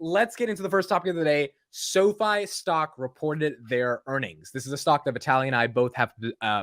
let's get into the first topic of the day. SoFi stock reported their earnings. This is a stock that Vitaly and I both have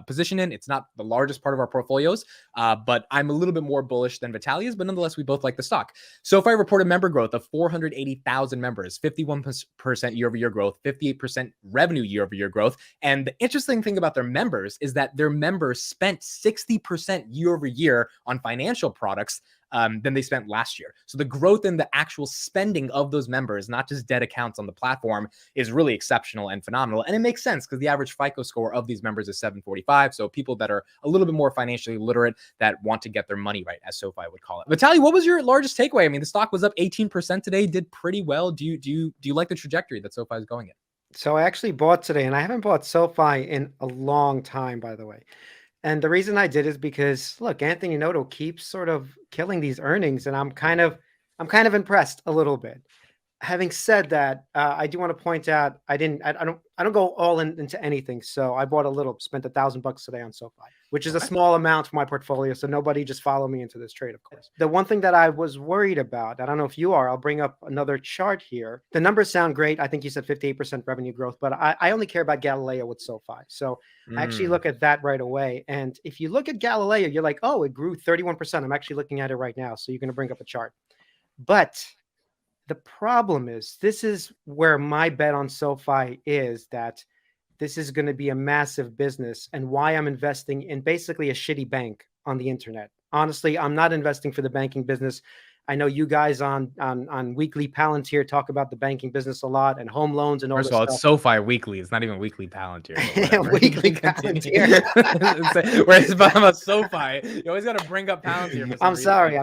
position in. It's not the largest part of our portfolios, but I'm a little bit more bullish than Vitaly is, but nonetheless, we both like the stock. SoFi reported member growth of 480,000 members, 51% year-over-year growth, 58% revenue year-over-year growth. And the interesting thing about their members is that their members spent 60% year-over-year on financial products than they spent last year. So the growth in the actual spending of those members, not just dead accounts on the platform, is really exceptional and phenomenal. And it makes sense because the average FICO score of these members is 745. So people that are a little bit more financially literate that want to get their money right, as SoFi would call it. Vitaly, what was your largest takeaway? I mean, the stock was up 18% today, did pretty well. Do you like the trajectory that SoFi is going in? So I actually bought today, and I haven't bought SoFi in a long time, by the way. And the reason I did is because, look, Anthony Noto keeps sort of killing these earnings, and I'm kind of impressed a little bit. Having said that, I do want to point out I don't go all into anything. So I bought a little, spent $1,000 today on SoFi, which is a small amount for my portfolio. So nobody just follow me into this trade, of course. The one thing that I was worried about, I don't know if you are, I'll bring up another chart here. The numbers sound great. I think you said 58% revenue growth, but I only care about Galileo with SoFi. So I actually look at that right away. And if you look at Galileo, you're like, oh, it grew 31%. I'm actually looking at it right now. So you're going to bring up a chart. But the problem is, this is where my bet on SoFi is, that this is going to be a massive business, and why I'm investing in basically a shitty bank on the internet. Honestly, I'm not investing for the banking business. I know you guys on Weekly Palantir talk about the banking business a lot and home loans and all this stuff. First of all, it's SoFi Weekly. It's not even Weekly Palantir. Weekly Palantir. Whereas about SoFi, you always got to bring up Palantir. I'm sorry.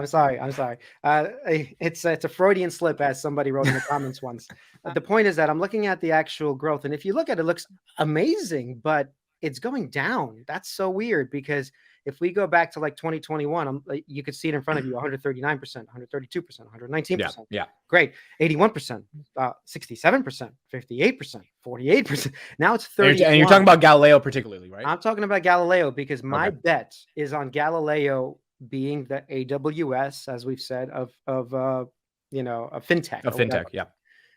It's a Freudian slip, as somebody wrote in the comments once. The point is that I'm looking at the actual growth, and if you look at it, it looks amazing, but it's going down. That's so weird, because if we go back to like 2021, you could see it in front of you: 139%, 132%, 119%. Yeah. Great. 81%, 67%, 58%, 48%. Now it's 30%. And you're talking about Galileo particularly, right? I'm talking about Galileo because my bet is on Galileo being the AWS, as we've said, of a fintech. A fintech, yeah.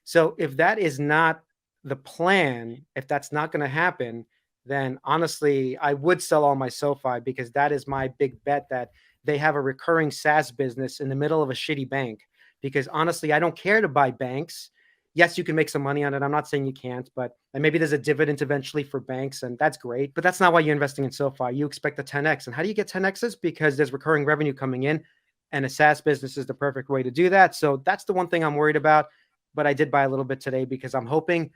So if that is not the plan, if that's not going to happen, then honestly, I would sell all my SoFi, because that is my big bet, that they have a recurring SaaS business in the middle of a shitty bank. Because honestly, I don't care to buy banks. Yes, you can make some money on it. I'm not saying you can't, and maybe there's a dividend eventually for banks, and that's great. But that's not why you're investing in SoFi. You expect a 10x. And how do you get 10x's? Because there's recurring revenue coming in, and a SaaS business is the perfect way to do that. So that's the one thing I'm worried about. But I did buy a little bit today, because I'm hoping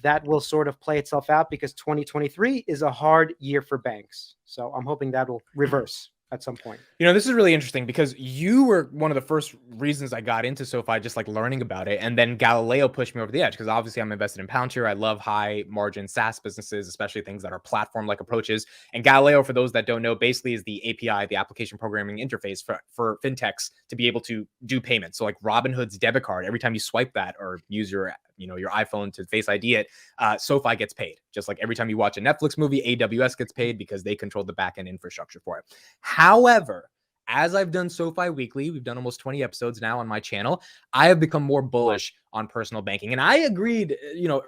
that will sort of play itself out, because 2023 is a hard year for banks. So I'm hoping that will reverse at some point. This is really interesting, because you were one of the first reasons I got into SoFi, just like learning about it. And then Galileo pushed me over the edge, because obviously I'm invested in Palantir. I love high margin SaaS businesses, especially things that are platform like approaches. And Galileo, for those that don't know, basically is the API, the application programming interface for fintechs to be able to do payments. So like Robinhood's debit card, every time you swipe that or use your iPhone to Face ID it, SoFi gets paid. Just like every time you watch a Netflix movie, AWS gets paid, because they control the backend infrastructure for it. However, as I've done SoFi Weekly, we've done almost 20 episodes now on my channel, I have become more bullish on personal banking. And I agreed,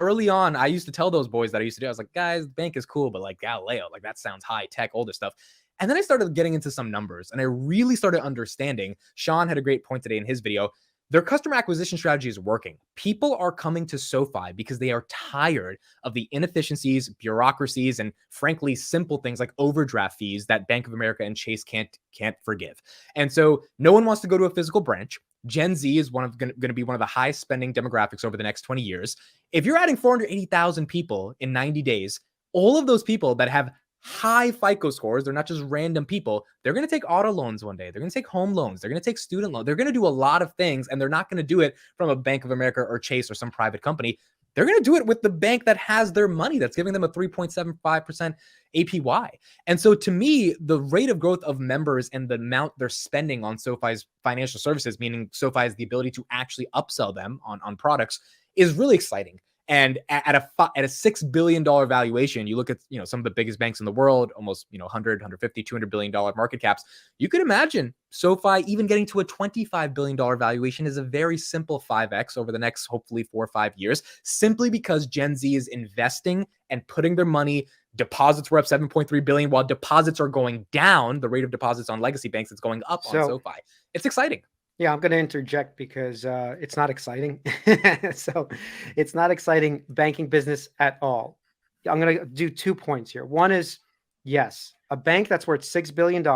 early on, I used to tell those boys that I used to do, I was like, guys, bank is cool, but like Galileo, like that sounds high tech, older stuff. And then I started getting into some numbers, and I really started understanding. Sean had a great point today in his video. Their customer acquisition strategy is working. People are coming to SoFi because they are tired of the inefficiencies, bureaucracies, and frankly, simple things like overdraft fees that Bank of America and Chase can't forgive. And so no one wants to go to a physical branch. Gen Z is going to be one of the high spending demographics over the next 20 years. If you're adding 480,000 people in 90 days, all of those people that have high FICO scores, they're not just random people, they're going to take auto loans one day. They're going to take home loans. They're going to take student loans. They're going to do a lot of things, and they're not going to do it from a Bank of America or Chase or some private company. They're going to do it with the bank that has their money, that's giving them a 3.75% APY. And so to me, the rate of growth of members and the amount they're spending on SoFi's financial services, meaning SoFi has the ability to actually upsell them on products, is really exciting. And at a $6 billion valuation, you look at, some of the biggest banks in the world, almost, 100, 150, $200 billion market caps. You could imagine SoFi even getting to a $25 billion valuation is a very simple 5x over the next, hopefully 4 or 5 years, simply because Gen Z is investing and putting their money. Deposits were up 7.3 billion, while deposits are going down. The rate of deposits on legacy banks is going up on SoFi. It's exciting. Yeah, I'm going to interject because it's not exciting. So it's not exciting banking business at all. I'm going to do 2 points here. One is, yes, a bank that's worth $6 billion.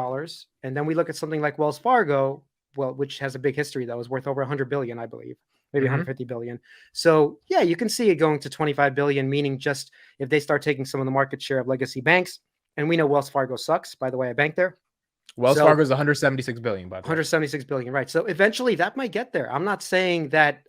And then we look at something like Wells Fargo, well, which has a big history, though, is worth over 100 billion, I believe, maybe 150 billion. So yeah, you can see it going to 25 billion, meaning just if they start taking some of the market share of legacy banks. And we know Wells Fargo sucks. By the way, I bank there. Wells Fargo is 176 billion, by the way. 176 billion, right? So eventually that might get there. I'm not saying that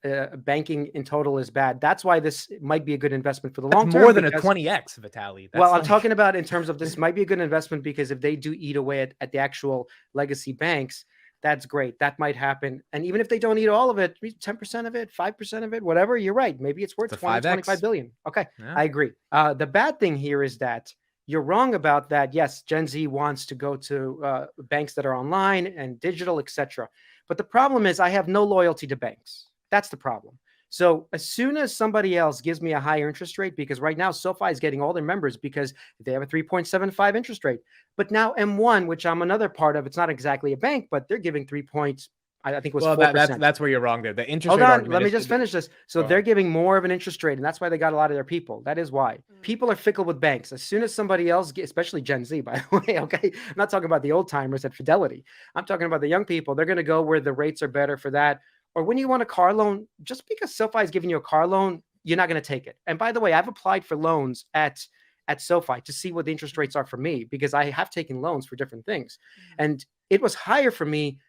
banking in total is bad. That's why this might be a good investment for the long term. More than a 20x, Vitaly. Well, I'm talking about in terms of this might be a good investment because if they do eat away at the actual legacy banks, that's great. That might happen. And even if they don't eat all of it, 10% of it, 5% of it, whatever, you're right. Maybe it's worth 20, 25 billion. Okay, yeah. I agree. The bad thing here is that you're wrong about that. Yes, Gen Z wants to go to banks that are online and digital, etc. But the problem is I have no loyalty to banks. That's the problem. So as soon as somebody else gives me a higher interest rate, because right now SoFi is getting all their members because they have a 3.75 interest rate. But now M1, which I'm another part of, it's not exactly a bank, but they're giving 3 points. I think it was 4%. That's where you're wrong there. The interest Hold rate on, let me just finish this. So they're giving more of an interest rate, and that's why they got a lot of their people. That is why. People are fickle with banks. As soon as somebody else, especially Gen Z, by the way, okay? I'm not talking about the old timers at Fidelity. I'm talking about the young people. They're going to go where the rates are better for that. Or when you want a car loan, just because SoFi is giving you a car loan, you're not going to take it. And by the way, I've applied for loans at SoFi to see what the interest rates are for me because I have taken loans for different things. And it was higher for me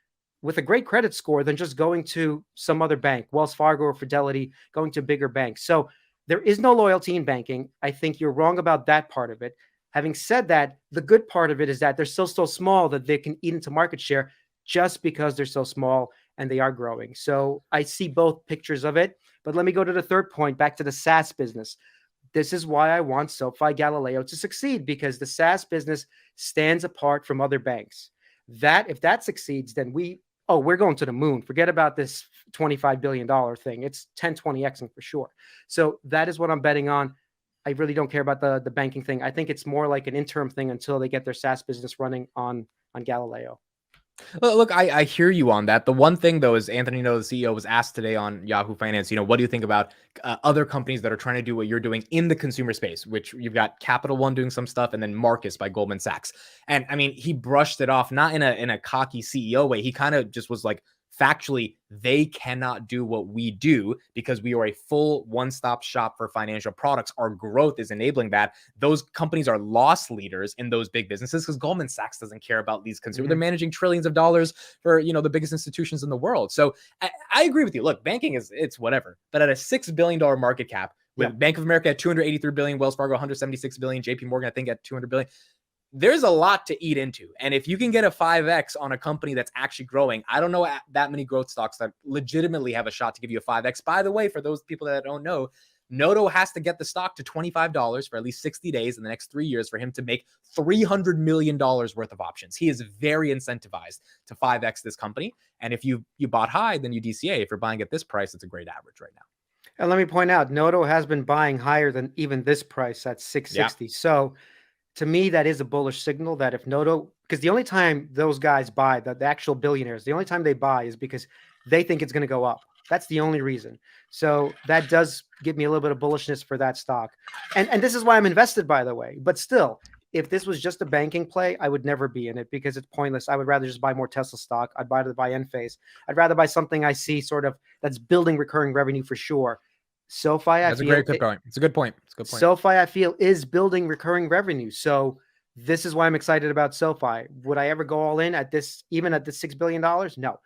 with a great credit score than just going to some other bank, Wells Fargo or Fidelity, going to bigger banks. So there is no loyalty in banking. I think you're wrong about that part of it. Having said that, the good part of it is that they're still so small that they can eat into market share just because they're so small and they are growing. So I see both pictures of it. But let me go to the third point, back to the SaaS business. This is why I want SoFi Galileo to succeed, because the SaaS business stands apart from other banks. That if that succeeds, then we're going to the moon. Forget about this $25 billion thing. It's 10, 20xing for sure. So that is what I'm betting on. I really don't care about the banking thing. I think it's more like an interim thing until they get their SaaS business running on Galileo. Look, I hear you on that. The one thing, though, is Anthony, the CEO, was asked today on Yahoo Finance, what do you think about other companies that are trying to do what you're doing in the consumer space, which you've got Capital One doing some stuff and then Marcus by Goldman Sachs. And I mean, he brushed it off, not in a cocky CEO way. He kind of just was like, factually, they cannot do what we do because we are a full one-stop shop for financial products. Our growth is enabling that. Those companies are loss leaders in those big businesses because Goldman Sachs doesn't care about these consumers. They're managing trillions of dollars for, the biggest institutions in the world. So I agree with you. Look, banking it's whatever, but at a $6 billion market cap with Bank of America at 283 billion, Wells Fargo 176 billion, JP Morgan, I think at 200 billion. There's a lot to eat into. And if you can get a 5x on a company that's actually growing, I don't know that many growth stocks that legitimately have a shot to give you a 5x. By the way, for those people that don't know, Noto has to get the stock to $25 for at least 60 days in the next 3 years for him to make $300 million worth of options. He is very incentivized to 5x this company. And if you bought high, then you DCA. If you're buying at this price, it's a great average right now. And let me point out, Noto has been buying higher than even this price at 660. Yeah. So to me, that is a bullish signal that if Noto, because the only time those guys buy, the actual billionaires, the only time they buy is because they think it's going to go up. That's the only reason. So that does give me a little bit of bullishness for that stock. And this is why I'm invested, by the way. But still, if this was just a banking play, I would never be in it because it's pointless. I would rather just buy more Tesla stock. I'd rather buy Enphase. I'd rather buy something I see sort of that's building recurring revenue for sure. SoFi, that's a great point. It's a good point. It's a good point. SoFi, I feel, is building recurring revenue. So this is why I'm excited about SoFi. Would I ever go all in at this, even at the $6 billion? No.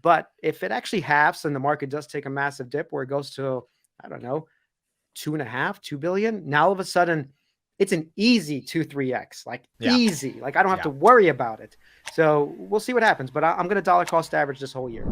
But if it actually halves and the market does take a massive dip where it goes to, I don't know, 2 billion, now all of a sudden it's an easy 2-3x, like easy. Like I don't have to worry about it. So we'll see what happens. But I'm going to dollar cost average this whole year.